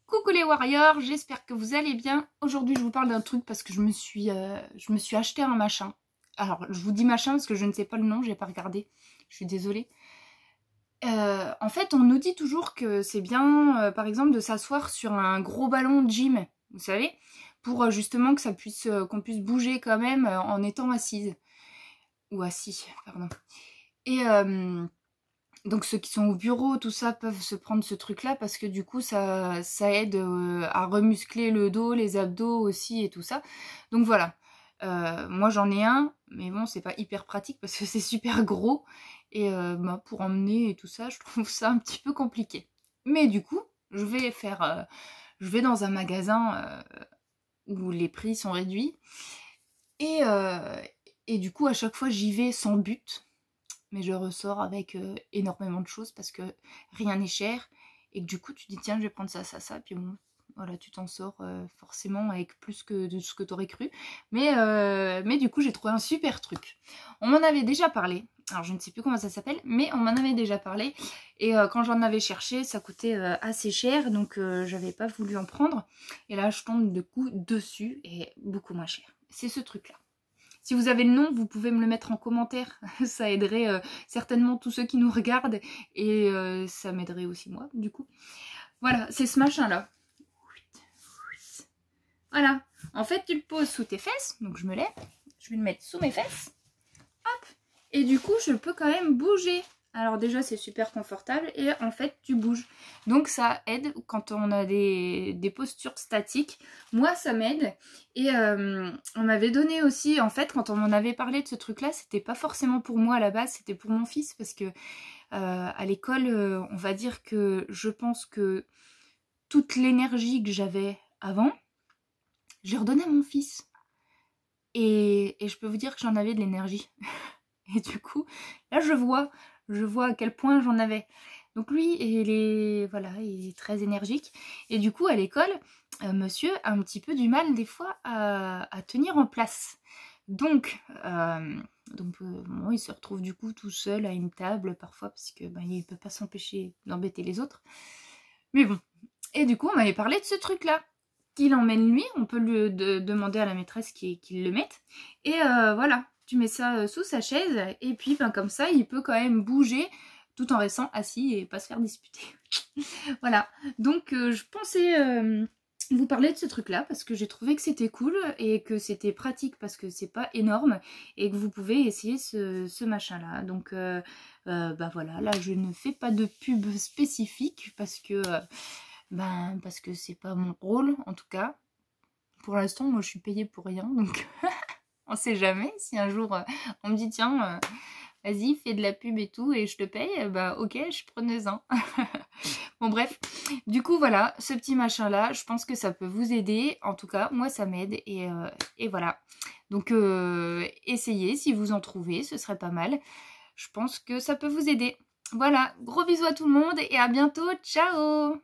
Coucou les warriors, j'espère que vous allez bien. Aujourd'hui je vous parle d'un truc parce que je me suis acheté un machin. Alors je vous dis machin parce que je ne sais pas le nom, j'ai pas regardé, je suis désolée. En fait on nous dit toujours que c'est bien par exemple de s'asseoir sur un gros ballon de gym, vous savez, pour justement que ça puisse qu'on puisse bouger quand même en étant assise. Ou assis, pardon. Et donc ceux qui sont au bureau, tout ça, peuvent se prendre ce truc-là parce que du coup, ça aide à remuscler le dos, les abdos aussi et tout ça. Donc voilà. Moi, j'en ai un, mais bon, c'est pas hyper pratique parce que c'est super gros. Et pour emmener et tout ça, je trouve ça un petit peu compliqué. Mais du coup, je vais dans un magasin où les prix sont réduits. Et, et du coup, à chaque fois, j'y vais sans but. Mais je ressors avec énormément de choses parce que rien n'est cher et que du coup tu dis tiens je vais prendre ça, puis bon voilà tu t'en sors forcément avec plus que de ce que tu aurais cru, mais du coup j'ai trouvé un super truc. On m'en avait déjà parlé, alors je ne sais plus comment ça s'appelle, mais on m'en avait déjà parlé et quand j'en avais cherché ça coûtait assez cher donc j'avais pas voulu en prendre et là je tombe de coup dessus et beaucoup moins cher. C'est ce truc là. Si vous avez le nom, vous pouvez me le mettre en commentaire. Ça aiderait certainement tous ceux qui nous regardent. Et ça m'aiderait aussi moi, du coup. Voilà, c'est ce machin-là. Voilà. En fait, tu le poses sous tes fesses. Donc je me lève. Je vais le mettre sous mes fesses. Hop. Et du coup, je peux quand même bouger. Alors déjà, c'est super confortable. Et en fait, tu bouges. Donc ça aide quand on a des postures statiques. Moi, ça m'aide. Et on m'avait donné aussi, en fait, quand on m'en avait parlé de ce truc-là, c'était pas forcément pour moi à la base, c'était pour mon fils. Parce que à l'école, on va dire que je pense que toute l'énergie que j'avais avant, je l'ai redonnée à mon fils. Et je peux vous dire que j'en avais de l'énergie. Et du coup, là je vois à quel point j'en avais. Donc lui, il est très énergique. Et du coup, à l'école, monsieur a un petit peu du mal des fois à tenir en place. Donc bon, il se retrouve du coup tout seul à une table parfois parce que il ne peut pas s'empêcher d'embêter les autres. Mais bon. Et du coup, on m'avait parlé de ce truc-là. Qu'il emmène lui, on peut lui demander à la maîtresse qu'il le mette. Et voilà, tu mets ça sous sa chaise et puis comme ça, il peut quand même bouger tout en restant assis et pas se faire disputer. Voilà, donc je pensais vous parler de ce truc-là parce que j'ai trouvé que c'était cool et que c'était pratique parce que c'est pas énorme et que vous pouvez essayer ce machin-là. Donc voilà, là je ne fais pas de pub spécifique parce que c'est pas mon rôle en tout cas. Pour l'instant, moi je suis payée pour rien, donc on sait jamais. Si un jour on me dit tiens, vas-y, fais de la pub et tout et je te paye, ok, je suis preneuse-en. Bon bref, du coup voilà, ce petit machin là, je pense que ça peut vous aider. En tout cas, moi ça m'aide et voilà. Donc essayez, si vous en trouvez, ce serait pas mal. Je pense que ça peut vous aider. Voilà, gros bisous à tout le monde et à bientôt, ciao!